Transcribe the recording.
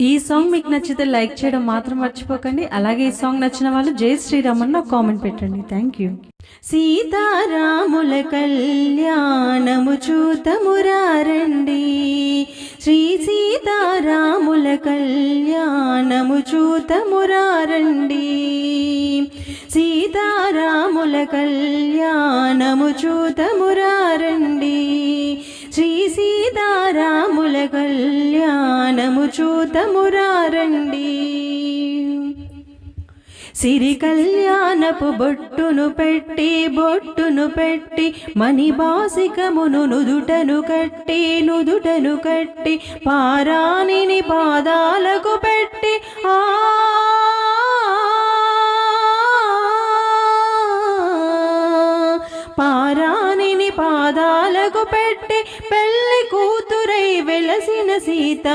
ఈ సాంగ్ మీకు నచ్చితే లైక్ చేయడం మాత్రం మర్చిపోకండి. అలాగే ఈ సాంగ్ నచ్చిన వాళ్ళు జై శ్రీరామ్ అని నాకు కామెంట్ పెట్టండి. Thank you. సీతారాముల కళ్యాణము చూతమురారండి, శ్రీ సీతారాముల కళ్యాణము చూతమురారండి, సీతారాముల కళ్యాణము చూతమురారండి, శ్రీ సీతారాముల కళ్యాణము చూతమురారండి. సిరి కళ్యాణపు బొట్టును పెట్టి మణిబాసికమును నుదుటను కట్టి పారాణిని పాదాలకు పెట్టి పారాణిని పాదాలకు పెట్టి పెళ్లి కూతురై వెలసిన సీత